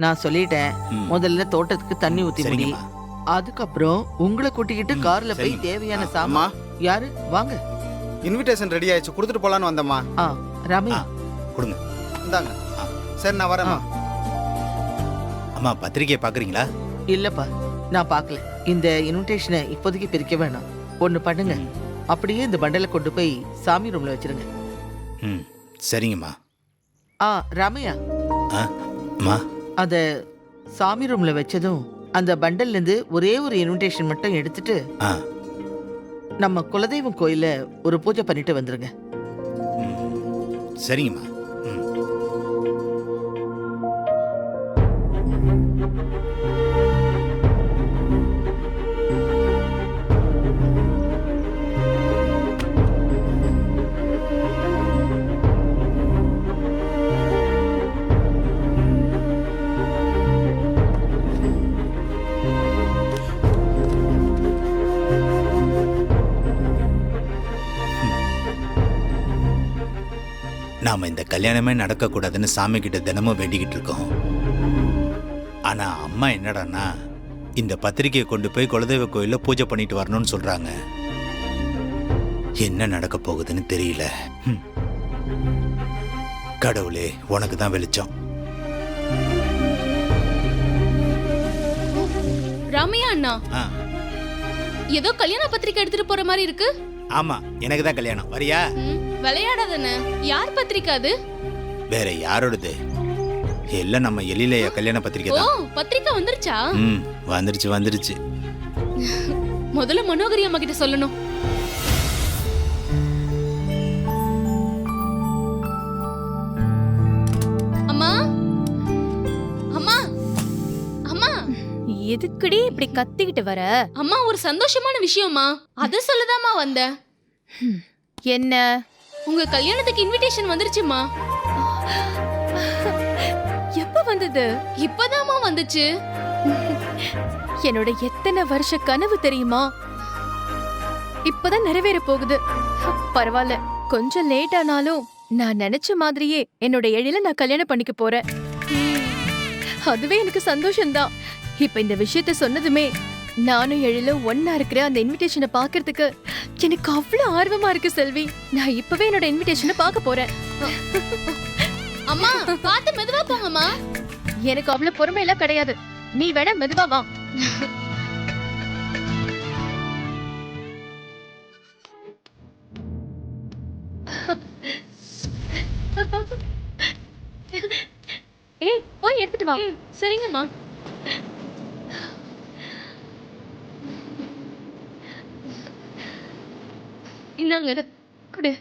நான் சொல்லிட்டேன். முதல்ல தோட்டத்துக்கு தண்ணி ஊத்தி முடி. சரிங்கம்மா. அதுக்கப்புறம் உங்களை கூட்டிக்கிட்டு கார்ல போய் சரிங்க. தேவையான அம்மா சாமா. யாரு வாங்க. இன்விடேஷன் ரெடி ஆயிடுச்சு, கொடுத்துட்டு போலான்னு வந்தம்மா. ஆ ராமையா. கொடுங்க. இந்தாங்க. சரி நான் வரேம்மா. அம்மா பத்திரிக்கையை பாக்குறீங்களா? இல்லப்பா, நான் பார்க்கல. இந்த இன்விடேஷனை இப்போதைக்கு பிரிக்க வேணாம். ஒண்ணு பண்ணுங்க, அப்படியே இந்த பண்டலை கொண்டு போய் சாமி ரூம்ல வச்சிருங்க. ம் சரிங்கம்மா. ராமையா, அம்மா அத சாமி ரூம்ல வச்சதும் அந்த பண்டல்ல இருந்து ஒரே ஒரு இன்விடேஷன் மட்டும் எடுத்துட்டு ஆ நம்ம குலதெய்வம் கோயில ஒரு பூஜை பண்ணிட்டு வந்துருங்க. சரிங்கம்மா. ம் நாம இந்த கல்யாணமே நடக்கக்கூடாதுன்னு சாமி கிட்ட தினமும் வேண்டிக்கிட்டு இருக்கோம். ஆனா அம்மா என்னடான்னா இந்த பத்திரிக்கையை கொண்டு போய் குலதெய்வ கோயில்ல பூஜை பண்ணிட்டு வரணும்னு சொல்றாங்க. என்ன நடக்க போகுதுன்னு தெரியல. கடவுளே உனக்கு தான் வெளிச்சம். ராமையா அண்ணா, ஆ, ஏதோ கல்யாண பத்திரிக்கை எடுத்துட்டு போற மாதிரி இருக்கு. ஆமா எனக்கு தான் கல்யாணம். வரியா? விளையாடாதண்ண. யார் பத்திரிக்கை அது? வேற யாரோடது? எல்லாம் நம்ம எழிலையா கல்யாண பத்திரிக்கை ஓ, தான். பத்திரிக்கை வந்துருச்சா? வந்துருச்சு. முதல்ல மனோகரி அம்மா கிட்ட சொல்லணும். அம்மா, அம்மா, அம்மா. எதுக்குடி இப்படி கத்திக்கிட்டு வர? அம்மா, ஒரு சந்தோஷமான விஷயம்மா, அத சொல்லதாம்மா வந்தேன். என்ன? உங்க கல்யாணத்துக்கு இன்விடேஷன் வந்துருச்சுமா. எப்ப வந்தது? இப்பதாம்மா வந்துச்சு. என்னோட எத்தனை வருஷ கனவு தெரியுமா? இப்பதான் நிறைவேற போகுது. பரவாயில்ல, கொஞ்சம் லேட் ஆனாலும் நான் நினைச்ச மாதிரியே என்னோட எழில நான் கல்யாணம் பண்ணிக்க போறேன். அதுவே எனக்கு சந்தோஷம்தான். இப்ப இந்த விஷயத்த சொன்னதுமே நானும் எழில ஒன்னா இருக்கிற அந்த இன்விடேஷனை பாக்குறதுக்கு எனக்கு அவ்வளவு ஆர்வமா இருக்கு செல்வி. நான் இப்பவே என்னோட இன்விடேஷனை பார்க்க போறேன். அம்மா, பாத்து மெதுவா போங்கம்மா. எனக்கு அவ்வளவு பொறுமை எல்லாம் கிடையாது. நீ வேணா மெதுவா வா. ஏய், போய் எடுத்துட்டு வா. சரிங்கம்மா. இந்தாங்க குடு.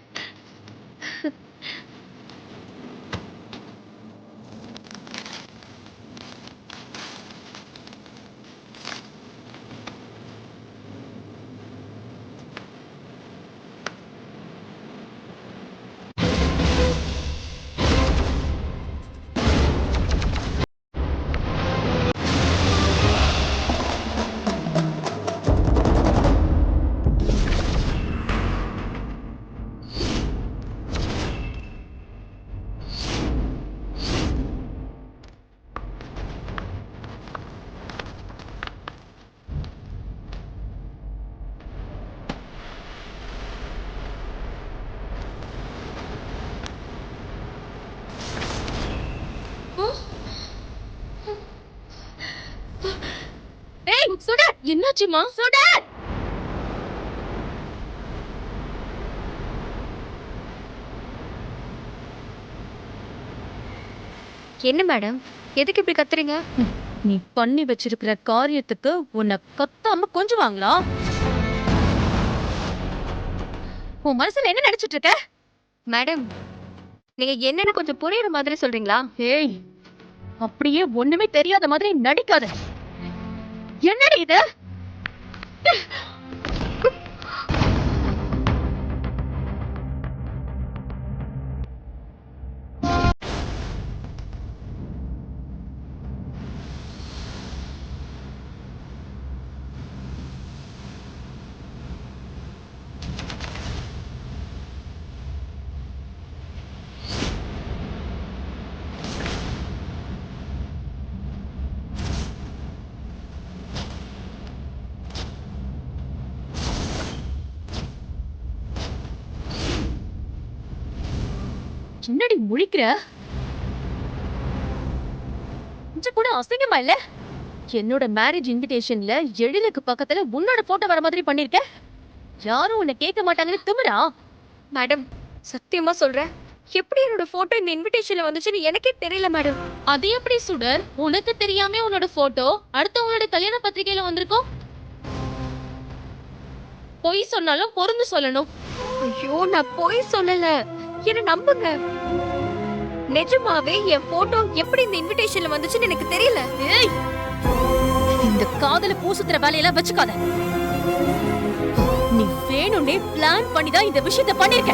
ஏய், சுடர். என்னாச்சுமா? சுடர். என்ன மேடம், எதுக்கு இப்படி கத்துறீங்க? நீ பண்ணி வச்சிருக்கிற காரியத்துக்கு உன்னை கத்தாம கொஞ்சுவாங்களா? உன் மனசுல என்ன நினைச்சிட்டு இருக்க? மேடம், நீங்க என்னன்னு கொஞ்சம் புரியுற மாதிரி சொல்றீங்களா? ஏய், அப்படியே ஒண்ணுமே தெரியாத மாதிரி நடிக்காத. என்னடி இது? என்னடி முழிக்கிற? கொஞ்சம் கூட அசிங்கமா இல்ல? என்னோட மேரேஜ் இன்விடேஷன்ல எழிலுக்கு பக்கத்துல உன்னோட போட்டோ வர மாதிரி பண்ணிருக்க. யாரும் உன்னை கேட்க மாட்டாங்கன்னு திமிரா? மேடம் சத்தியமா சொல்றேன், எப்படி என்னோட போட்டோ இந்த இன்விடேஷன்ல வந்துச்சுன்னு எனக்கே தெரியல மேடம். அது எப்படி சுடர்? உனக்கு தெரியாம உன்னோட போட்டோ அடுத்தவங்களோட கல்யாண பத்திரிகையில வந்திருக்கும். பொய் சொன்னாலும் பொருந்து சொல்லணும். ஐயோ நான் போய் சொல்லல, என்ன நம்புங்க. நிஜமாவே என் போட்டோ எப்படி இந்த இன்விடேஷன்ல வந்துச்சுன்னு எனக்கு தெரியல. ஏய், இந்த காதல பூசுத்துற வேலையெல்லாம் வச்சுக்காத. நீ வேணும்னே பிளான் பண்ணி தான் இந்த விஷயத்தை பண்ணிருக்க.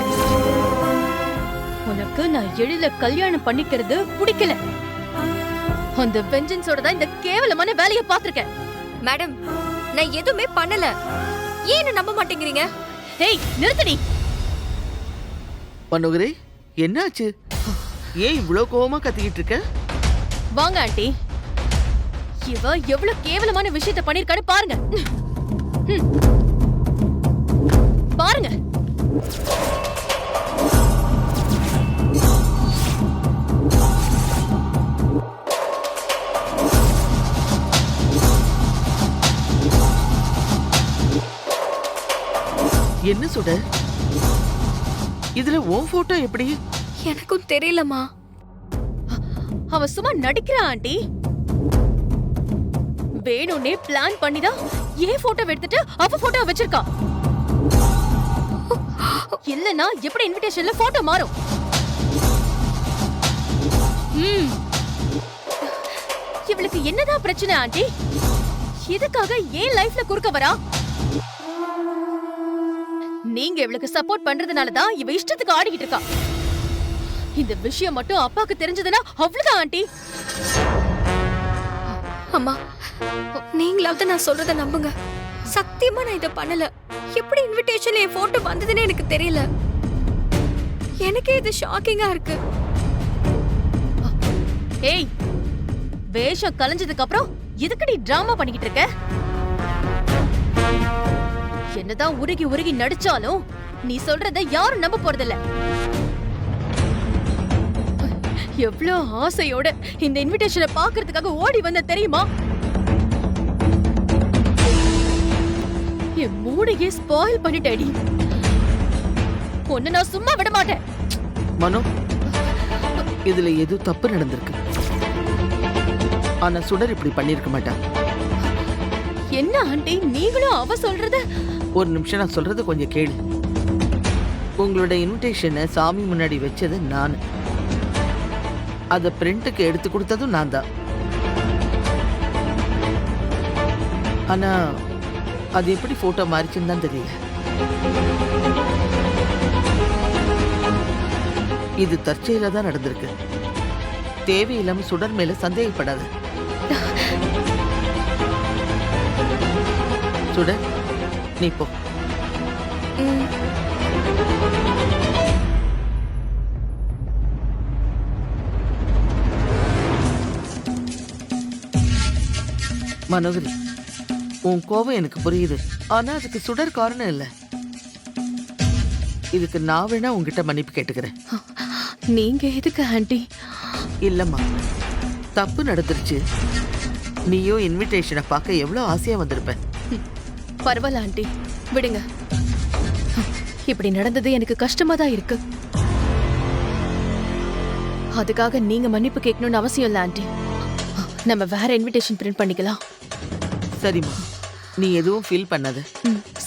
உனக்கு நான் எழில கல்யாணம் பண்ணிக்கிறது பிடிக்கல. அந்த வெஞ்சன்ஸோட தான் இந்த கேவலமான வேலையை பார்த்திருக்கேன். மேடம் நான் எதுவுமே பண்ணல, ஏன் என்ன நம்ப மாட்டேங்கிறீங்க? ஏய் நிறுத்தடி. மனோகரே, என்னாச்சு? ஏன் இவ்ளோ கோவமா கத்திக்கிட்டு இருக்க? வாங்க ஆண்டி, இவ எவ்வளவு கேவலமான விஷயத்தை பண்ணிருக்கான்னு பாருங்க. பாருங்க. என்ன சுட? இதுல உன் போட்டோ எப்படி? எனக்கும் தெரியலமா. அவ சும்மா நடிக்கிறா ஆண்டி. வேணும்னே பிளான் பண்ணிதான் ஏன் போட்டோ எடுத்துட்டு அவ போட்டோ வச்சிருக்கா. இல்லனா எப்படி இன்விடேஷன்ல போட்டோ மாறும்? இவளுக்கு என்னதான் பிரச்சனை ஆண்டி? எதுக்காக ஏன் லைஃப்ல குறுக்க வரா? நீங்க இவளுக்கு சப்போர்ட் பண்றதுனால தான் இவ இஷ்டத்துக்கு ஆடிக்கிட்டு இருக்கா. இந்த விஷயம் மட்டும் அப்பாக்கு தெரிஞ்சதுன்னா அவ்வளவுதான் ஆண்டி. அம்மா நீங்களாவது நான் சொல்றத நம்புங்க. சத்தியமா நான் இதை பண்ணல. எப்படி இன்விடேஷன்ல என் போட்டோ வந்ததுன்னு எனக்கு தெரியல. எனக்கே இது ஷாக்கிங்கா இருக்கு. ஏய், வேஷம் கலைஞ்சதுக்கு அப்புறம் எதுக்கு நீ டிராமா பண்ணிக்கிட்டு இருக்க? என்னதான் உருகி உருகி நடிச்சாலும் நீ சொல்றத யாரும் நம்ப போறதில்ல. எவ்வளவு ஆசையோட இந்த இன்விடேஷனை பாக்குறதுக்காக ஓடி வந்த தெரியுமா? என் மூடையே ஸ்பாயில் பண்ணிட்டேடி. உன்னை நான் சும்மா விட மாட்டேன். மனோ, இதுல ஏதோ தப்பு நடந்திருக்கு. ஆனா சுடர் இப்படி பண்ணிருக்க மாட்டா. என்ன ஆண்டி நீங்களும் அவ சொல்றத? ஒரு நிமிஷம், நான் சொல்றது கொஞ்சம் கேளு. உங்களோட இன்விடேஷனை சாமி முன்னாடி வச்சது நான். அத பிரிண்ட்டுக்கு எடுத்து கொடுத்ததும் நான் தான். ஆனா அது எப்படி போட்டோ மாறிச்சுன்னு தான் தெரியல. இது தற்செயலா தான் நடந்திருக்கு. தேவையில்லாம சுடர் மேல சந்தேகப்படாத. சுடர், நீ போ. மனோகரி, உன் கோபம் எனக்கு புரியுது. ஆனா அதுக்கு சுடர் காரணம் இல்ல. இதுக்கு நான் வேணா உன்கிட்ட மன்னிப்பு கேட்டுக்கிறேன். நீங்க எதுக்கு ஆண்டி? இல்லம்மா, தப்பு நடந்துருச்சு. நீயோ இன்விடேஷனை பார்க்க எவ்வளவு ஆசையா வந்திருப்ப. பரவாயில்ல ஆண்டி, விடுங்க. இப்படி நடந்தது எனக்கு கஷ்டமா தான் இருக்கு. அதுக்காக நீங்க மன்னிப்பு கேட்கணும்னு அவசியம் இல்ல ஆண்டி. நம்ம வேற இன்விடேஷன் பிரிண்ட் பண்ணிக்கலாம். சரிம்மா, நீ எதுவும் ஃபீல் பண்ணாத.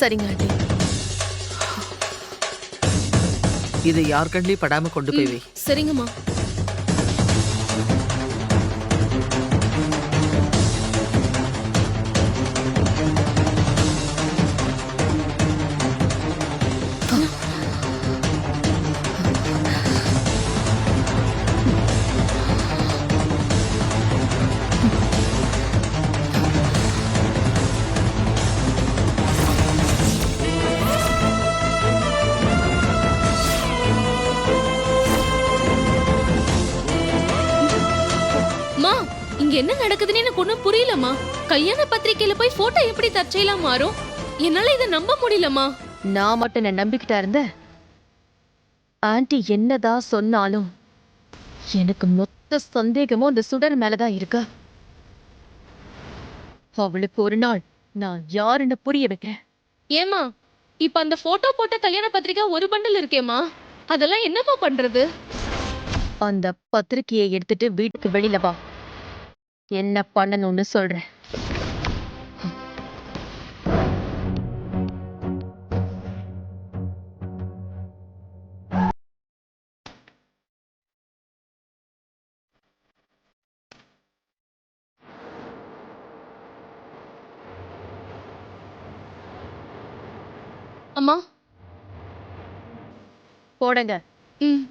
சரிங்க ஆண்டி. இதை யார் கண்ணிலையும் படாம கொண்டு போய் வை. சரிங்கம்மா. இங்க என்ன நடக்குதுன்னு எனக்கு ஒண்ணும் புரியலமா. கல்யாண பத்திரிக்கையில போய் போட்டோ எப்படி தற்செயலா மாறும்? என்னால இதை நம்ப முடியலமா. நான் மட்டும் என்ன நம்பிக்கிட்டா இருந்த ஆன்ட்டி என்னதான் சொன்னாலும் எனக்கு மொத்த சந்தேகமும் அந்த சுடர் மேலதான் இருக்கு. அவளுக்கு ஒரு நாள் நான் யாருன்னு புரிய வைக்கிறேன். ஏமா இப்ப அந்த போட்டோ போட்ட கல்யாண பத்திரிக்கை ஒரு பண்டல் இருக்கேம்மா, அதெல்லாம் என்னப்பா பண்றது? அந்த பத்திரிக்கையை எடுத்துட்டு வீட்டுக்கு வெளியில வா. என்ன பண்ணணும்னு சொல்றேன். அம்மா. போடுங்க. ம்.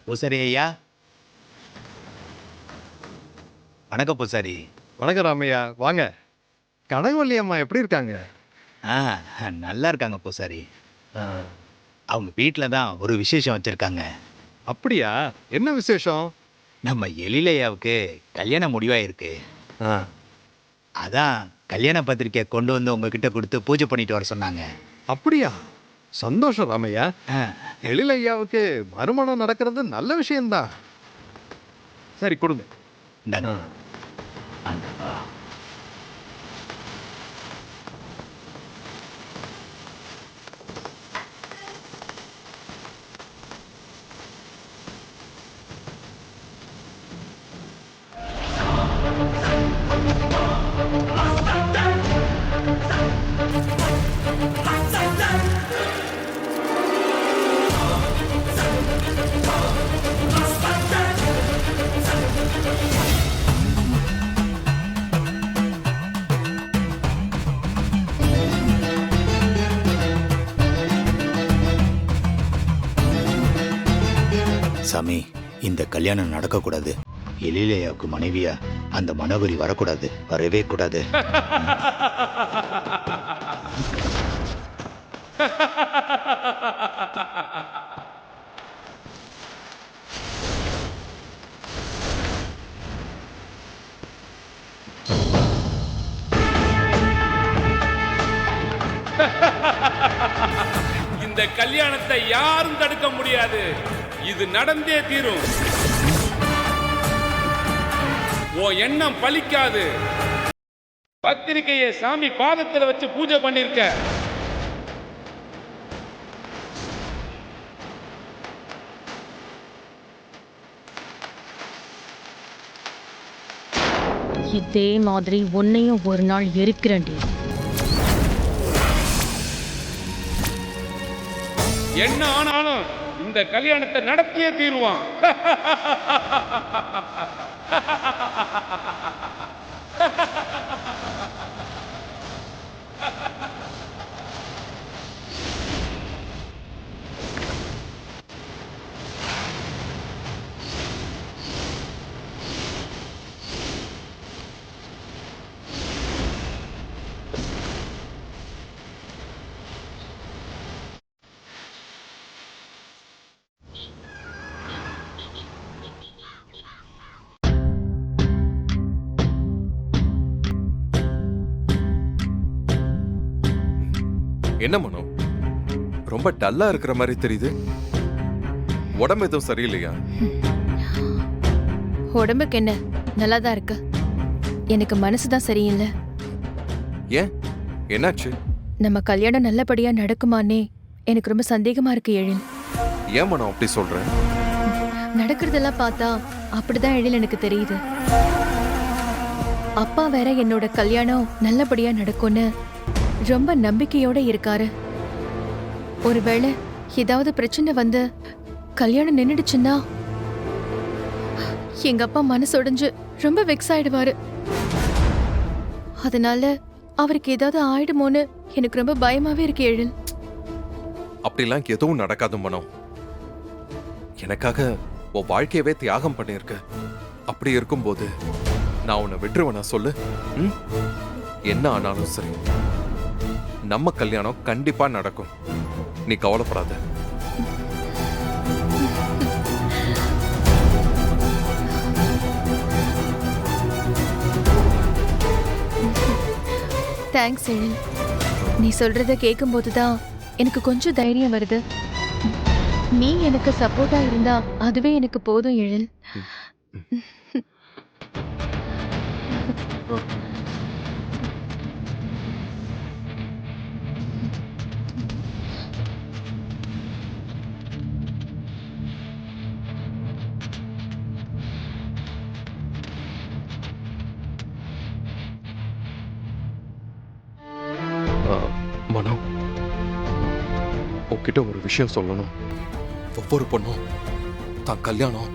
பூசாரி ஐயா, வணக்கம் பூசாரி. வணக்கம் ராமையா, வாங்க. கனகவல்லி அம்மா எப்படி இருக்காங்க? ஆ, நல்லா இருக்காங்க பூசாரி. அவங்க வீட்டில் தான் ஒரு விசேஷம் வச்சுருக்காங்க. அப்படியா? என்ன விசேஷம்? நம்ம எழிலையாவுக்கு கல்யாணம் முடிவாயிருக்கு. அதான் கல்யாண பத்திரிக்கை கொண்டு வந்து உங்ககிட்ட கொடுத்து பூஜை பண்ணிட்டு வர சொன்னாங்க. அப்படியா? சந்தோஷம் ராமையா. ஆ, எழில் ஐயாவுக்கு மறுமணம் நடக்கிறது நல்ல விஷயம்தான். சரி, கொடுங்க. இந்தாங்க. சாமி, இந்த கல்யாணம் நடக்கக்கூடாது. எழிலையாவுக்கு மனைவியா அந்த மனோகரி வரக்கூடாது, வரவே கூடாது. இந்த கல்யாணத்தை யாரும் தடுக்க முடியாது. இது நடந்தே தீரும். உன் எண்ணம் பலிக்காது. பத்திரிகையை சாமி பாதத்தில் வச்சு பூஜை பண்ணிருக்க. இதே மாதிரி உன்னையும் ஒரு நாள் எரிக்கிறேன்டி. என்ன ஆனாலும் இந்த கல்யாணத்தை நடத்தியே தீருவான். என்ன மனோ, ரொம்ப டல்லா இருக்கிற மாதிரி தெரியுது. உடம்பு எதுவும் சரியில்லையா? உடம்புக்கு என்ன, நல்லாதான் இருக்கு. எனக்கு மனசுதான் சரியில்லை. ஏன், என்னாச்சு? நம்ம கல்யாணம் நல்லபடியா நடக்குமானே எனக்கு ரொம்ப சந்தேகமா இருக்கு எழில். ஏன் மனோ அப்படி சொல்ற? நடக்கிறதெல்லாம் பார்த்தா அப்படிதான் எழில் எனக்கு தெரியுது. அப்பா வேற என்னோட கல்யாணம் நல்லபடியா நடக்கும்னு ரொம்ப நம்பிக்கையோட இருக்காரு. ஒருவேளை ஏதாவது பிரச்சனை வந்து கல்யாணம் நின்னுடுச்சுன்னா எங்க அப்பா மனசொடைஞ்சு ரொம்ப வெக்ஸ் ஆயிடுவாரு. அதனால அவருக்கு ஏதாவது ஆயிடுமோன்னு எனக்கு ரொம்ப பயமாவே இருக்கு எழில். அப்படிலாம் எதுவும் நடக்காது மனோ. எனக்காக உன் வாழ்க்கையவே தியாகம் பண்ணியிருக்க. அப்படி இருக்கும்போது நான் உன்னை விட்டுருவேனா சொல்லு? ம்? என்ன ஆனாலும் சரி, நம்ம கல்யாணம் கண்டிப்பா நடக்கும். நீ கவலைப்படாத. தேங்க்ஸ் எழில். நீ சொல்றத கேட்கும்போதுதான் எனக்கு கொஞ்சம் தைரியம் வருது. நீ எனக்கு சப்போர்ட்டா இருந்தா அதுவே எனக்கு போதும் எழில். மனோ, உன்கிட்ட ஒரு விஷயம் சொல்லணும். ஒவ்வொரு பொண்ணும் தான் கல்யாணம்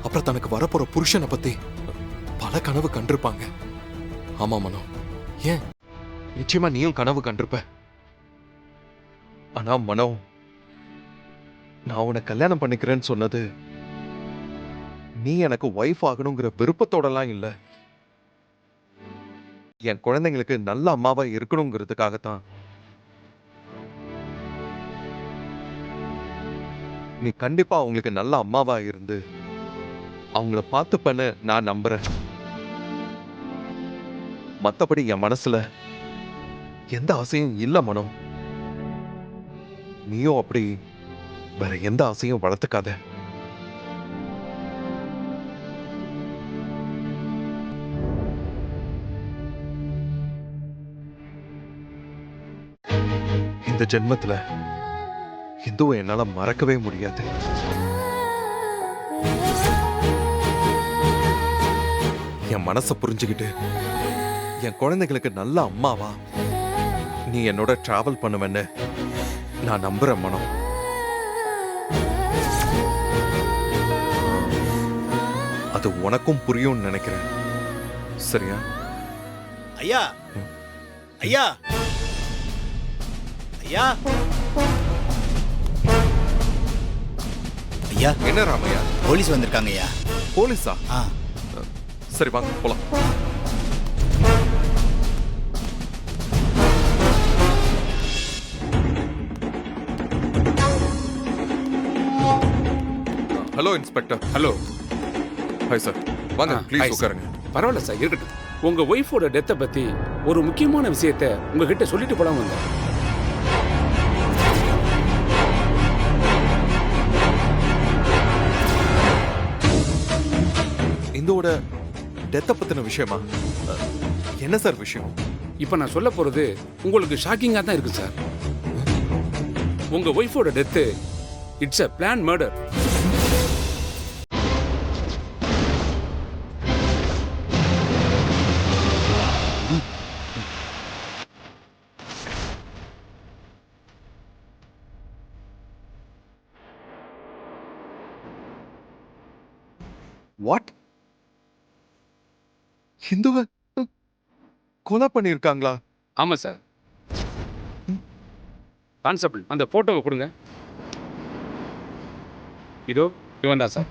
அப்புறம் தனக்கு வரப்போற புருஷனை பத்தி பல கனவு கண்டிருப்பாங்க. ஆமா மனோ, ஏன் நிச்சயமா நீயும் கனவு கண்டிருப்ப. ஆனா மனோ, நான் உன்னை கல்யாணம் பண்ணிக்கிறேன்னு சொன்னது நீ எனக்கு ஒய்ஃப் ஆகணுங்கிற விருப்பத்தோடலாம் இல்ல. என் குழந்தைங்களுக்கு நல்ல அம்மாவா இருக்கணுங்கிறதுக்காகத்தான். நீ கண்டிப்பா அவங்களுக்கு நல்ல அம்மாவா இருந்து அவங்கள பார்த்துப்பன்னு நான் நம்புறேன். மத்தபடி என் மனசுல எந்த ஆசையும் இல்ல மனோ. நீயும் அப்படி வேற எந்த ஆசையும் வளர்த்துக்காத. இந்த ஜென்மத்துல இந்துவை என்னால மறக்கவே முடியாது. என் மனசை புரிஞ்சுக்கிட்டு என் குழந்தைகளுக்கு நல்ல அம்மாவா நீ என்னோட டிராவல் பண்ணுவேன்னு நான் நம்புறேன் மனோ. அது உனக்கும் புரியும்னு நினைக்கிறேன். சரியா? ஐயா ஐயா ஐயா ஐயா, என்ன ராமையா? போலீஸ் வந்திருக்காங்க ஐயா. போலீஸா? ஆ, சரி வாங்க போலாம். Hello inspector. Hello. Hi sir. வாங்க ப்ளீஸ் உட்காருங்க. பரவாயில்ல சார், இருக்கட்டும். உங்க ஒய்ஃபோட டெத்தை பத்தி ஒரு முக்கியமான விஷயத்தை உங்ககிட்ட சொல்லிட்டு போலாம் வந்தேன். இந்தோட டெத்தை பத்தின விஷயமா? என்ன சார் விஷயம்? இப்ப நான் சொல்ல போறது உங்களுக்கு ஷாக்கிங்கா தான் இருக்கு சார். உங்க ஒய்ஃபோட death it's a planned murder. What? ஹிந்துவை கொலை பண்ணிருக்காங்களா? ஆமா சார். கான்ஸ்டபிள், அந்த போட்டோவை கொடுங்க. இதோ இவன் தான் சார்.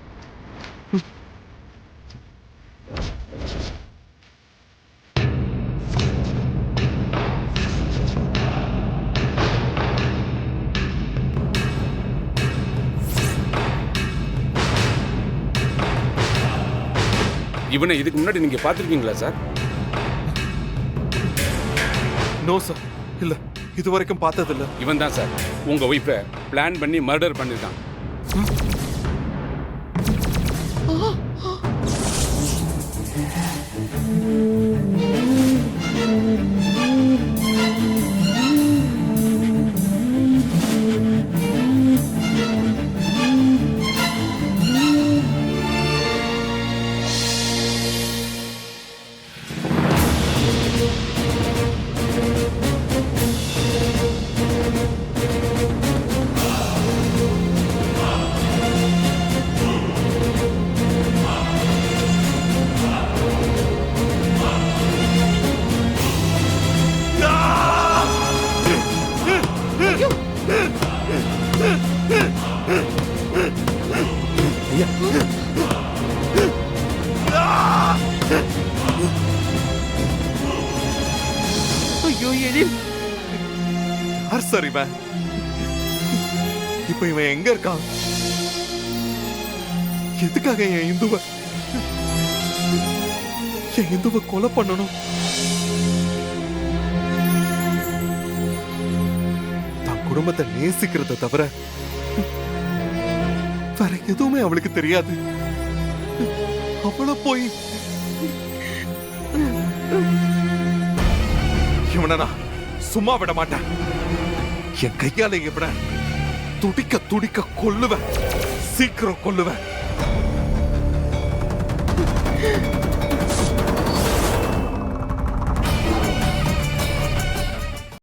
இவனை இதுக்கு முன்னாடி நீங்க பார்த்திருக்கீங்களா சார்? நோ சார், இல்ல இது வரைக்கும் பார்த்ததில்ல. இவன் தான் சார் உங்க ஒய்ஃபை பிளான் பண்ணி மர்டர் பண்ணிருக்கான். ஐயோ எழில், யார் சார் இவன்? இப்ப இவன் எங்க இருக்கான்? எதுக்காக என் இந்துவை கொலை பண்ணணும்? தான் குடும்பத்தை நேசிக்கிறத தவிர வேற எதுவுமே அவளுக்கு தெரியாது. அவளை போய் இவனை நான் சும்மா விட மாட்டேன். என் கையால இவனை துடிக்க துடிக்க கொல்லுவேன். சீக்கிரம் கொல்லுவேன்.